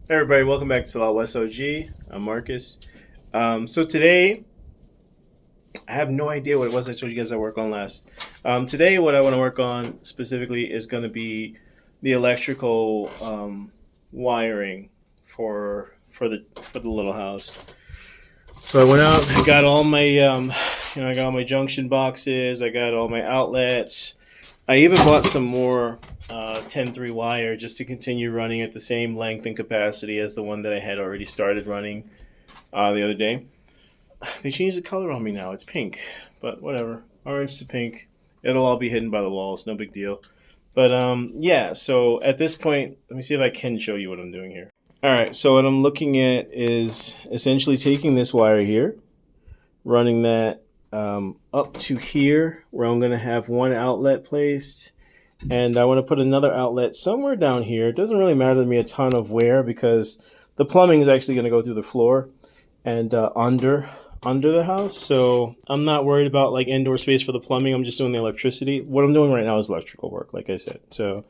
Hey everybody, welcome back to Salad West OG. I'm Marcus. So today, I have no idea what it was I told you guys I work on last. Today, what I want to work on specifically is going to be the electrical wiring for the little house. So I went out, I got all my I got all my junction boxes, I got all my outlets. I even bought some more 10-3 wire just to continue running at the same length and capacity as the one that I had already started running the other day. They changed the color on me now. It's pink, but whatever. Orange to pink. It'll all be hidden by the walls. No big deal. But yeah. So at this point, let me see if I can show you what I'm doing here. All right. So what I'm looking at is essentially taking this wire here, running that up to here, where I'm going to have one outlet placed, and I want to put another outlet somewhere down here. It doesn't really matter to me a ton of where because the plumbing is actually going to go through the floor and under the house. So I'm not worried about like indoor space for the plumbing. I'm just doing the electricity. What I'm doing right now is electrical work, like I said. So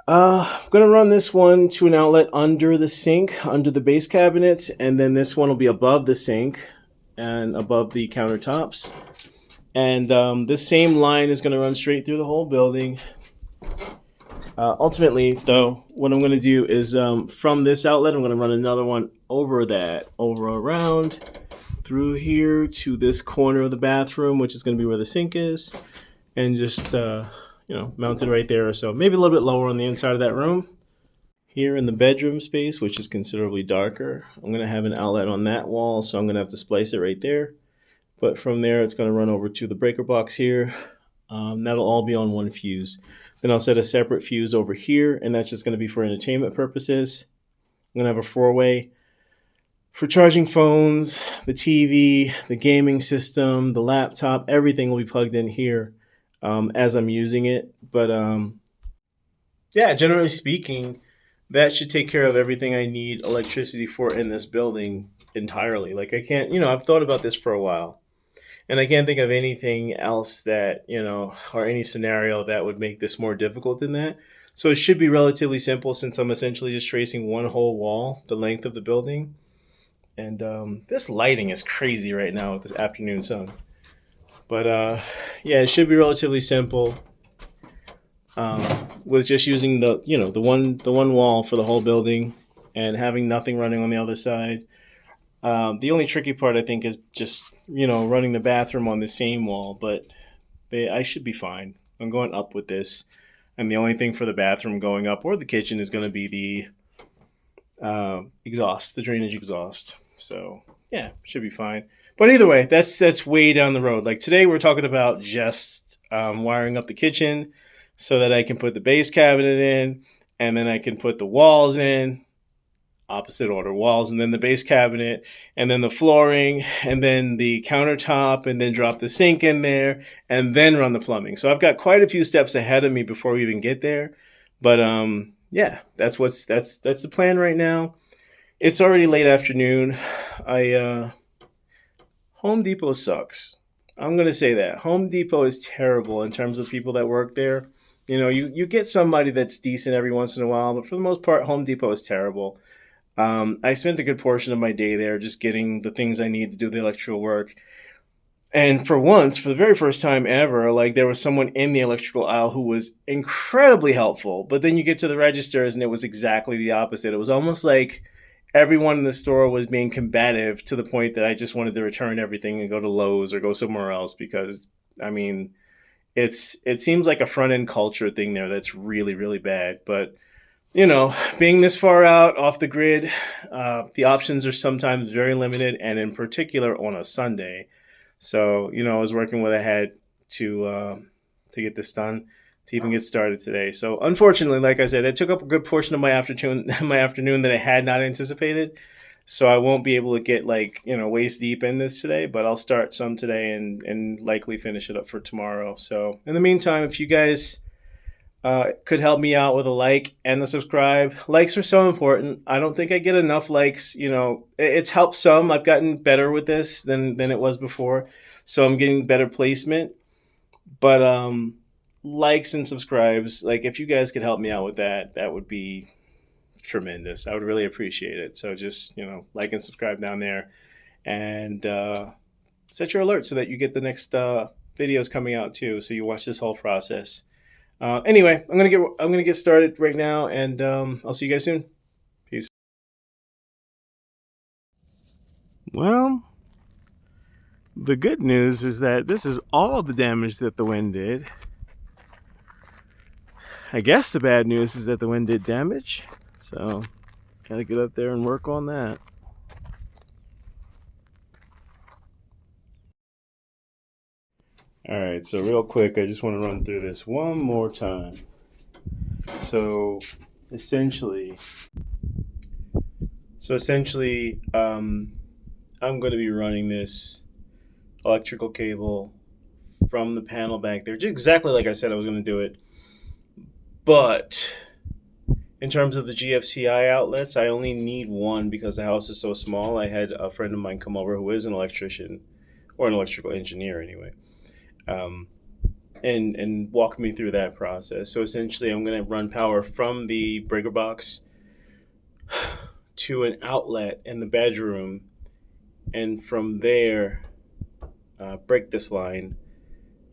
I'm gonna run this one to an outlet under the sink, under the base cabinet, and then this one will be above the sink and above the countertops. And this same line is going to run straight through the whole building. Ultimately, though, what I'm going to do is from this outlet, I'm going to run another one over that, over around through here to this corner of the bathroom, which is going to be where the sink is, and just mounted right there or so. Maybe a little bit lower on the inside of that room. Here in the bedroom space, which is considerably darker, I'm going to have an outlet on that wall, so I'm going to have to splice it right there. But from there, it's going to run over to the breaker box here. That'll all be on one fuse. Then I'll set a separate fuse over here, and that's just going to be for entertainment purposes. I'm going to have a four-way for charging phones, the TV, the gaming system, the laptop. Everything will be plugged in here as I'm using it. But yeah, generally speaking, that should take care of everything I need electricity for in this building entirely. Like I can't, I've thought about this for a while. And I can't think of anything else that, or any scenario that would make this more difficult than that. So it should be relatively simple since I'm essentially just tracing one whole wall, the length of the building. And this lighting is crazy right now with this afternoon sun. But yeah, it should be relatively simple with just using the one wall for the whole building and having nothing running on the other side. The only tricky part I think is just running the bathroom on the same wall, but I should be fine. I'm going up with this, and the only thing for the bathroom going up or the kitchen is going to be the exhaust, the drainage exhaust. So yeah, should be fine. But either way, that's way down the road. Like today, we're talking about just wiring up the kitchen so that I can put the base cabinet in, and then I can put the walls in opposite order walls, and then the base cabinet, and then the flooring, and then the countertop, and then drop the sink in there, and then run the plumbing. So I've got quite a few steps ahead of me before we even get there. But yeah, that's the plan right now. It's already late afternoon. I Home Depot sucks. I'm gonna say that Home Depot is terrible in terms of people that work there. You get somebody that's decent every once in a while, but for the most part, Home Depot is terrible. I spent a good portion of my day there just getting the things I need to do the electrical work. And for once, for the very first time ever, like there was someone in the electrical aisle who was incredibly helpful. But then you get to the registers and it was exactly the opposite. It was almost like everyone in the store was being combative to the point that I just wanted to return everything and go to Lowe's or go somewhere else because, I mean, it seems like a front end culture thing there that's really, really bad. But being this far out off the grid, the options are sometimes very limited, and in particular on a Sunday. So, I was working what I had to get this done, to even get started today. So, unfortunately, like I said, it took up a good portion of my afternoon, my afternoon that I had not anticipated. So I won't be able to get like waist deep in this today, but I'll start some today and likely finish it up for tomorrow. So in the meantime, if you guys could help me out with a like and a subscribe. Likes are so important. I don't think I get enough likes. It's helped some. I've gotten better with this than it was before, so I'm getting better placement. But likes and subscribes, like if you guys could help me out with that, that would be tremendous. I would really appreciate it. So just, like and subscribe down there, and set your alert so that you get the next videos coming out too. So you watch this whole process. Anyway, I'm gonna get started right now, and I'll see you guys soon. Peace. Well, the good news is that this is all the damage that the wind did. I guess the bad news is that the wind did damage, so gotta get up there and work on that. Alright, so real quick, I just want to run through this one more time. So essentially, I'm going to be running this electrical cable from the panel back there, just exactly like I said I was going to do it. But in terms of the GFCI outlets, I only need one because the house is so small. I had a friend of mine come over who is an electrician, or an electrical engineer anyway, and walk me through that process. So essentially, I'm going to run power from the breaker box to an outlet in the bedroom, and from there, break this line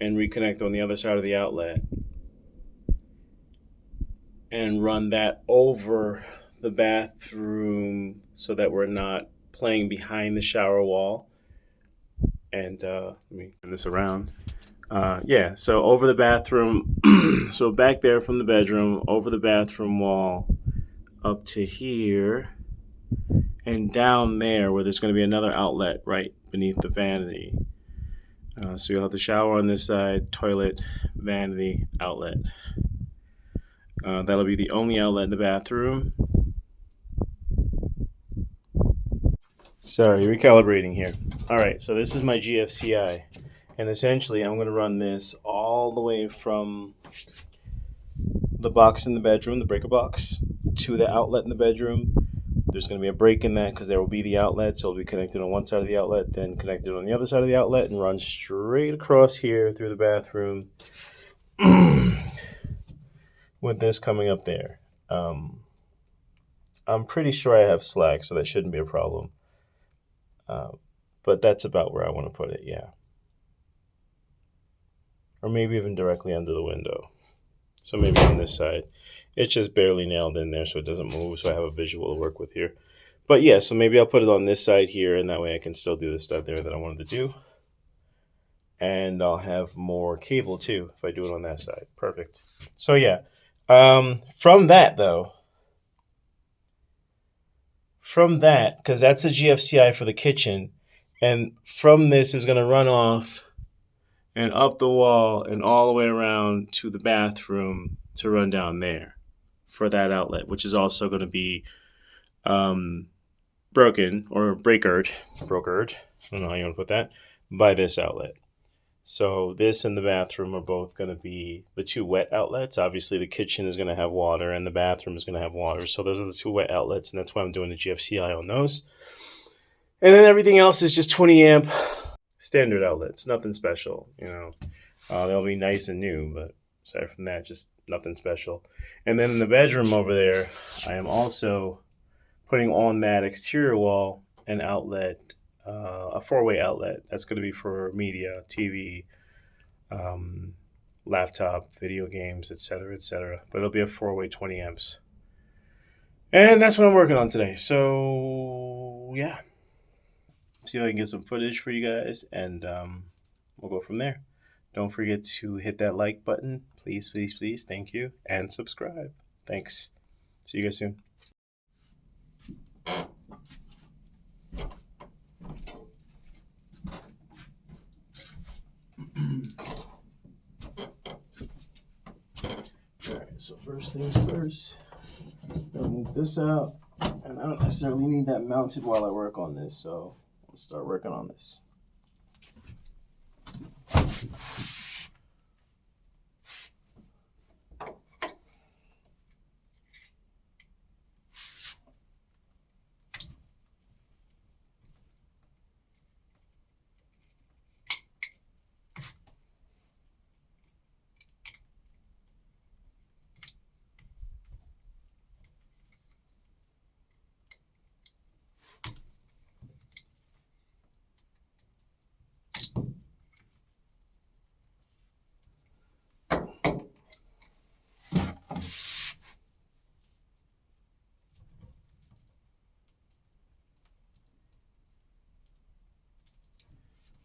and reconnect on the other side of the outlet, and run that over the bathroom so that we're not playing behind the shower wall. And let me turn this around. So over the bathroom, so back there from the bedroom, over the bathroom wall, up to here, and down there where there's going to be another outlet right beneath the vanity. So you'll have the shower on this side, toilet, vanity, outlet. That'll be the only outlet in the bathroom. Sorry, recalibrating here. All right, so this is my GFCI. And essentially, I'm going to run this all the way from the box in the bedroom, the breaker box, to the outlet in the bedroom. There's going to be a break in that because there will be the outlet. So it'll be connected on one side of the outlet, then connected on the other side of the outlet, and run straight across here through the bathroom with this coming up there. I'm pretty sure I have slack, so that shouldn't be a problem. But that's about where I want to put it, yeah. Or maybe even directly under the window. So maybe on this side. It's just barely nailed in there so it doesn't move, so I have a visual to work with here. But yeah, so maybe I'll put it on this side here, and that way I can still do the stuff there that I wanted to do. And I'll have more cable too if I do it on that side. Perfect. So yeah, from that, because that's the GFCI for the kitchen, and from this is going to run off and up the wall and all the way around to the bathroom to run down there for that outlet, which is also going to be broken or brokered, I don't know how you want to put that, by this outlet. So this and the bathroom are both going to be the two wet outlets. Obviously, the kitchen is going to have water and the bathroom is going to have water. So those are the two wet outlets, and that's why I'm doing the GFCI on those. And then everything else is just 20 amp standard outlets, nothing special. They'll be nice and new, but aside from that, just nothing special. And then in the bedroom over there, I am also putting on that exterior wall an outlet, a 4-way outlet. That's going to be for media, TV, laptop, video games, etc., etc. But it'll be a 4-way 20 amps. And that's what I'm working on today. So yeah, see if I can get some footage for you guys, and we'll go from there. Don't forget to hit that like button, please, please, please. Thank you, and subscribe. Thanks. See you guys soon. Alright, so first things first, I'll move this out, and I don't necessarily need that mounted while I work on this, so let's start working on this.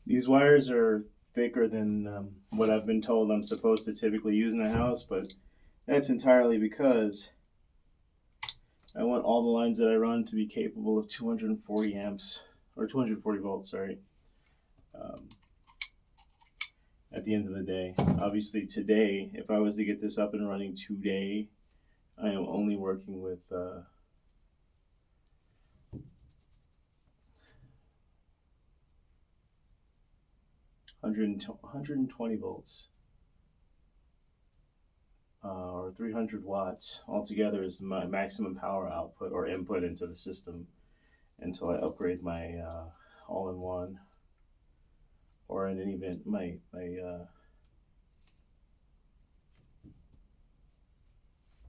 These wires are thicker than what I've been told I'm supposed to typically use in a house, but that's entirely because I want all the lines that I run to be capable of 240 amps, or 240 volts, sorry, um, at the end of the day. Obviously today, if I was to get this up and running today, I am only working with 120 volts, or 300 watts altogether is my maximum power output or input into the system until I upgrade my all-in-one, or in any event my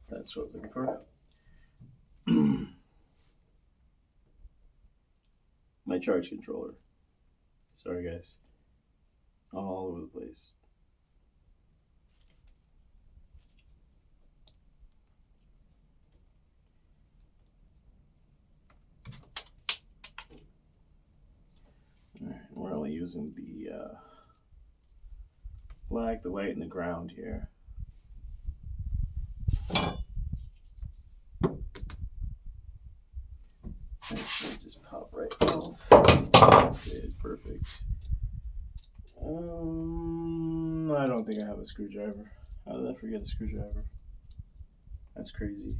that's what I was looking for. My charge controller. Sorry guys, all over the place. All right, we're only using the black, the white, and the ground here. Actually, just pop right off. Okay, perfect. I don't think I have a screwdriver. How did I forget a screwdriver? That's crazy.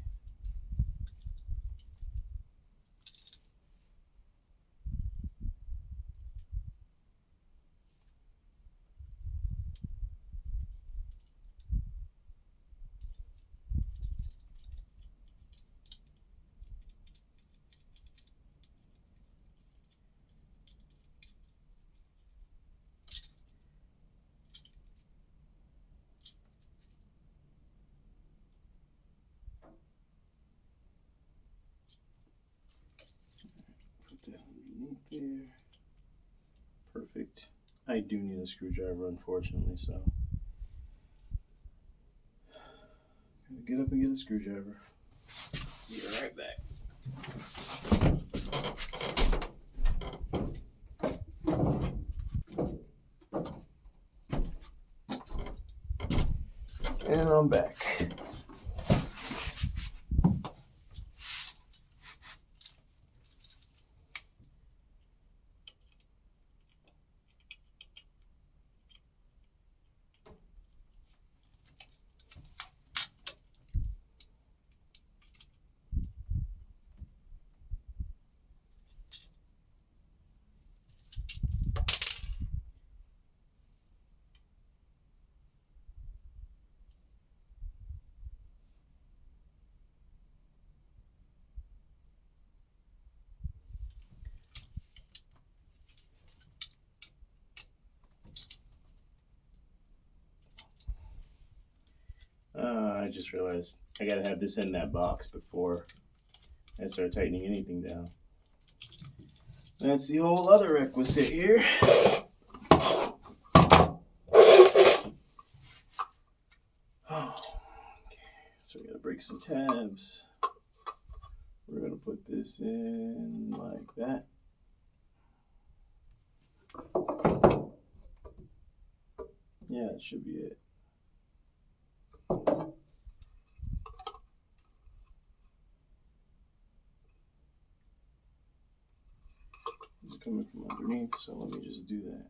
Put that underneath there. Perfect. I do need a screwdriver, unfortunately, so gotta get up and get a screwdriver. Be right back. And I'm back. I just realized I gotta have this in that box before I start tightening anything down. That's the whole other requisite here. Oh, okay. So we gotta break some tabs. We're gonna put this in like that. Yeah, that should be it. It's coming from underneath, so let me just do that.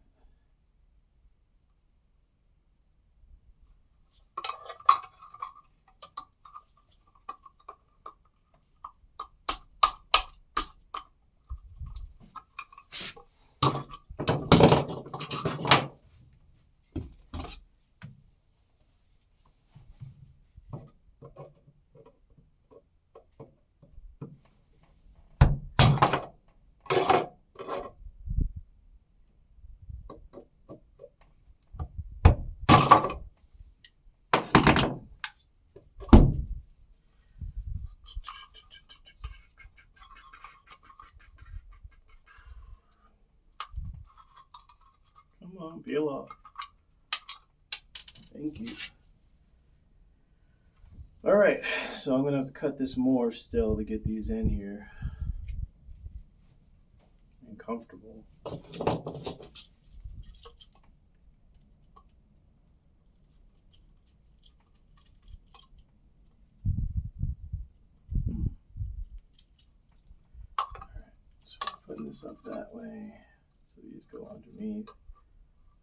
Come on, peel off. Thank you. All right, so I'm gonna have to cut this more still to get these in here and comfortable. Putting this up that way, so these go underneath.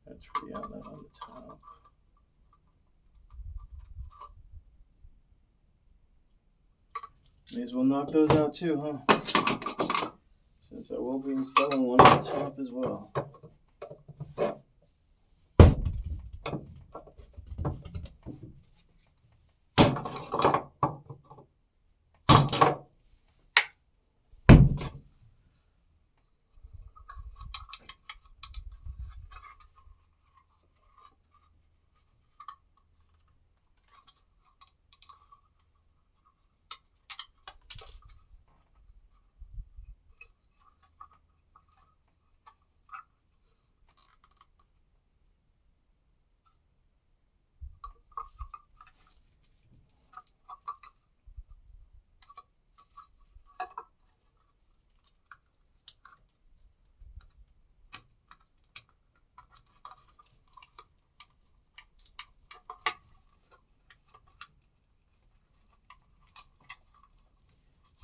That's for the outlet on the top. May as well knock those out too, huh? Since I will be installing one on the top as well.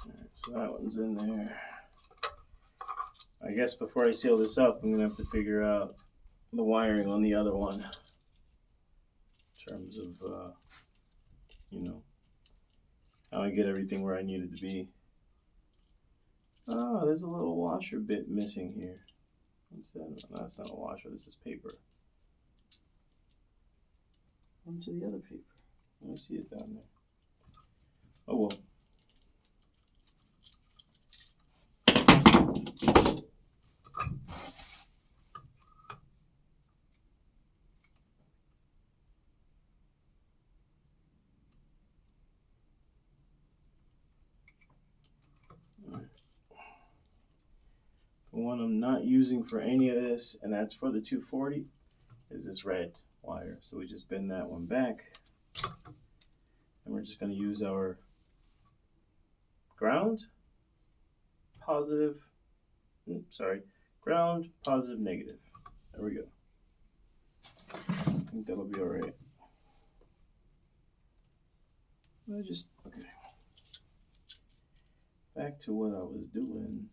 Alright, so that one's in there. I guess before I seal this up, I'm going to have to figure out the wiring on the other one. In terms of, how I get everything where I need it to be. Oh, there's a little washer bit missing here. What's that? No, that's not a washer, this is paper. Onto the other paper. I see it down there. Oh well. The one I'm not using for any of this, and that's for the 240, is this red wire. So we just bend that one back, and we're just going to use our ground, positive, ground, positive, negative. There we go. I think that'll be alright. Okay. Back to what I was doing.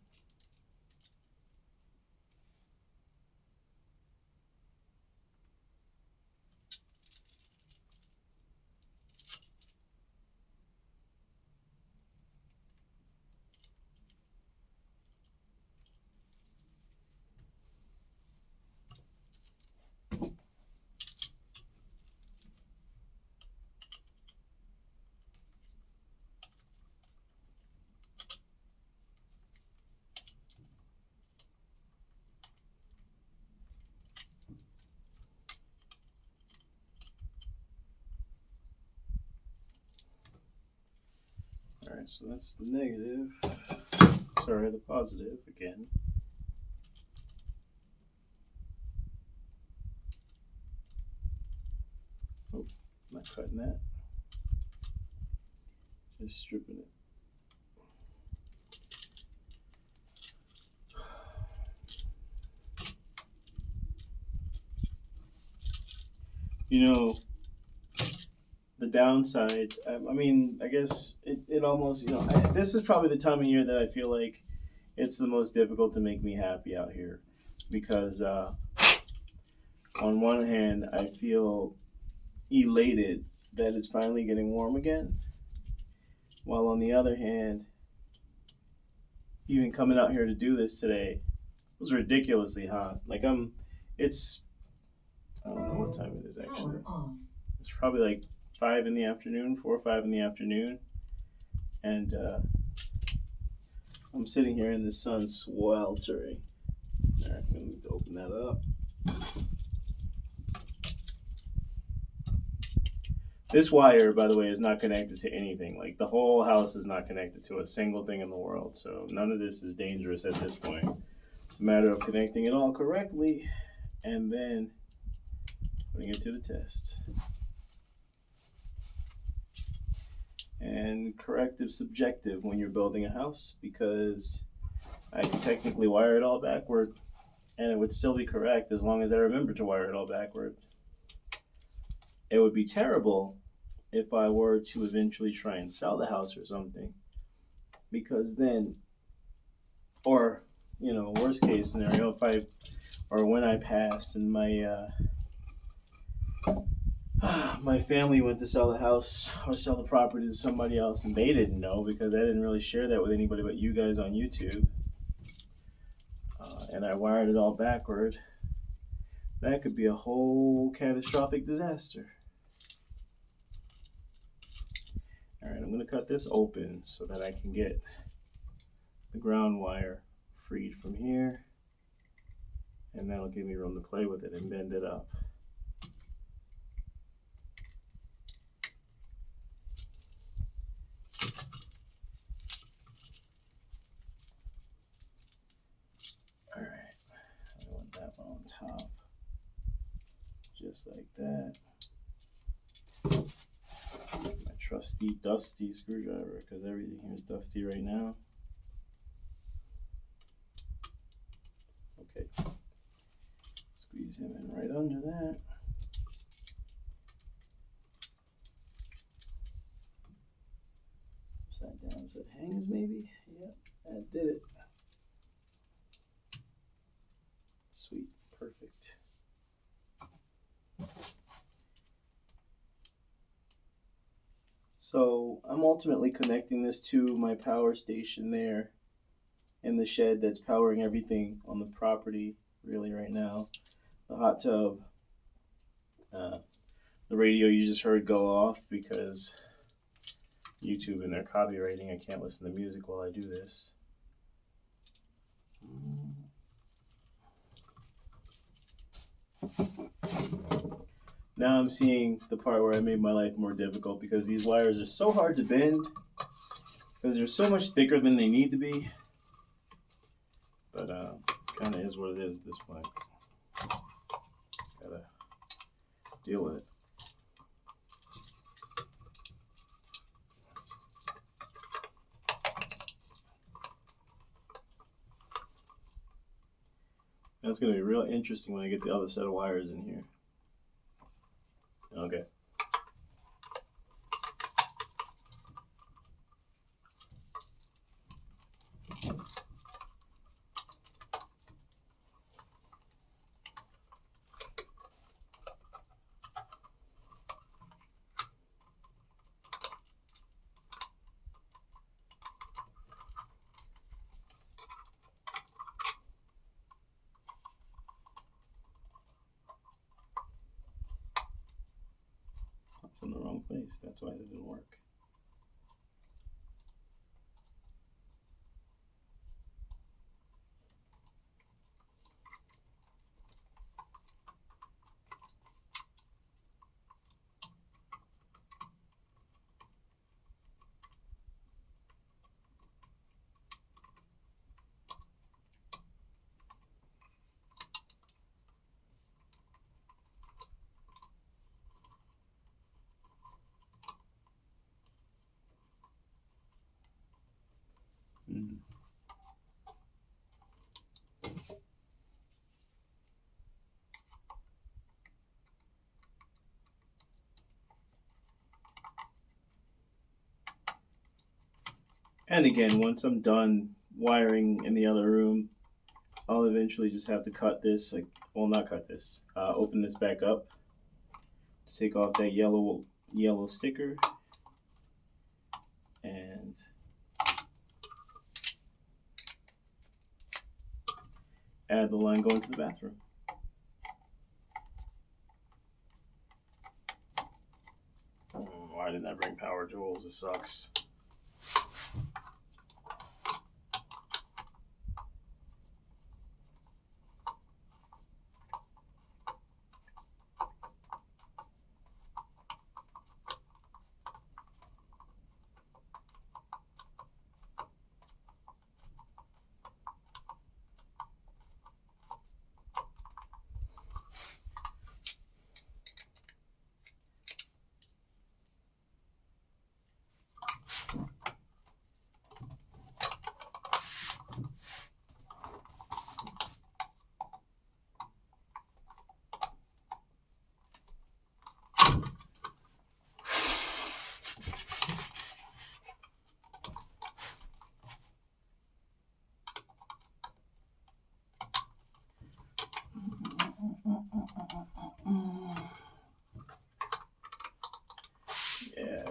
Alright, so that's the negative. Sorry, the positive again. Oh, not cutting that. Just stripping it. The downside, I guess it almost, this is probably the time of year that I feel like it's the most difficult to make me happy out here. Because on one hand, I feel elated that it's finally getting warm again. While on the other hand, even coming out here to do this today was ridiculously hot. I don't know what time it is actually. It's probably like 5 in the afternoon, 4 or 5 in the afternoon. And I'm sitting here in the sun sweltering. Alright, I'm going to open that up. This wire, by the way, is not connected to anything. Like, the whole house is not connected to a single thing in the world. So none of this is dangerous at this point. It's a matter of connecting it all correctly and then putting it to the test. And correct is subjective when you're building a house, because I can technically wire it all backward and it would still be correct as long as I remember to wire it all backward. It would be terrible if I were to eventually try and sell the house or something, because then, or worst case scenario, if I or when I passed and my family went to sell the house or sell the property to somebody else, and they didn't know because I didn't really share that with anybody but you guys on YouTube, and I wired it all backward, that could be a whole catastrophic disaster. All right, I'm going to cut this open so that I can get the ground wire freed from here, and that'll give me room to play with it and bend it up. All right, I want that one on top, just like that. My trusty dusty screwdriver, because everything here is dusty right now. Okay, squeeze him in right under that. Upside down so it hangs, maybe. Yep, that did it. Sweet, perfect. So I'm ultimately connecting this to my power station there in the shed that's powering everything on the property really right now. The hot tub, the radio you just heard go off because YouTube and their copywriting, I can't listen to music while I do this. Now I'm seeing the part where I made my life more difficult because these wires are so hard to bend because they're so much thicker than they need to be. But kind of is what it is at this point. Just gotta deal with it. That's gonna be real interesting when I get the other set of wires in here. Okay. It's in the wrong place. That's why it didn't work. Mm. And again, once I'm done wiring in the other room, I'll eventually just have to cut this, not cut this, open this back up to take off that yellow sticker and add the line going to the bathroom. Why didn't I bring power tools? This sucks.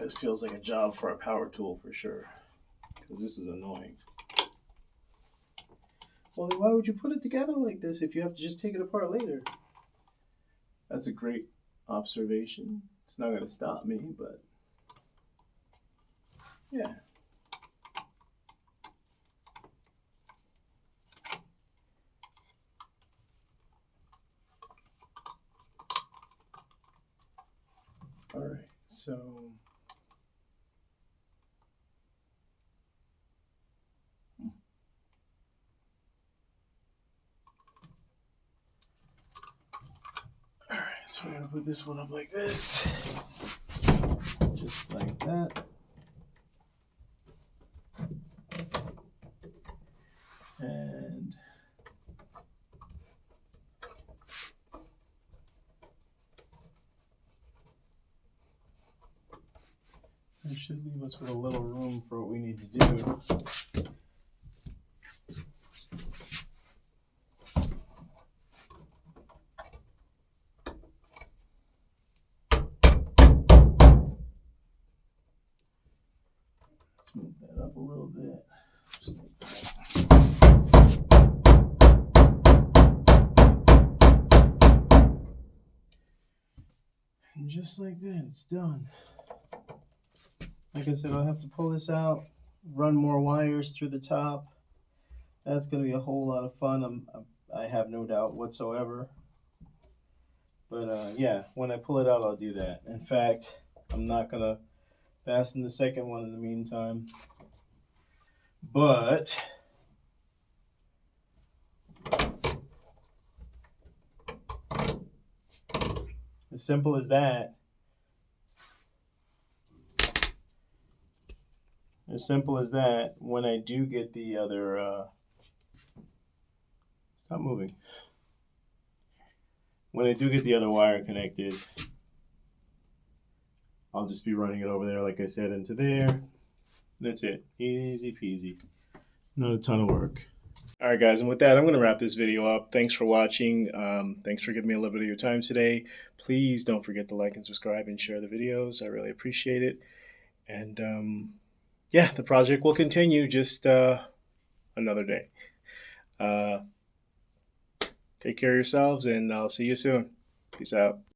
this feels like a job for a power tool for sure, because this is annoying. Well, then why would you put it together like this if you have to just take it apart later? That's a great observation. It's not going to stop me, but yeah. All right, so all right, so we're gonna put this one up like this, just like that, and it should leave us with a little room for what we need to do. Let's move that up a little bit. Just like that. And just like that, it's done. Like I said, I'll have to pull this out, run more wires through the top. That's going to be a whole lot of fun. I have no doubt whatsoever. But yeah, when I pull it out, I'll do that. In fact, I'm not going to fasten the second one in the meantime. But as simple as that. As simple as that, when I do get the other, stop moving. When I do get the other wire connected, I'll just be running it over there, like I said, into there. That's it. Easy peasy. Not a ton of work. All right, guys, and with that, I'm going to wrap this video up. Thanks for watching. Thanks for giving me a little bit of your time today. Please don't forget to like and subscribe and share the videos. I really appreciate it. And yeah, the project will continue, just another day. Take care of yourselves, and I'll see you soon. Peace out.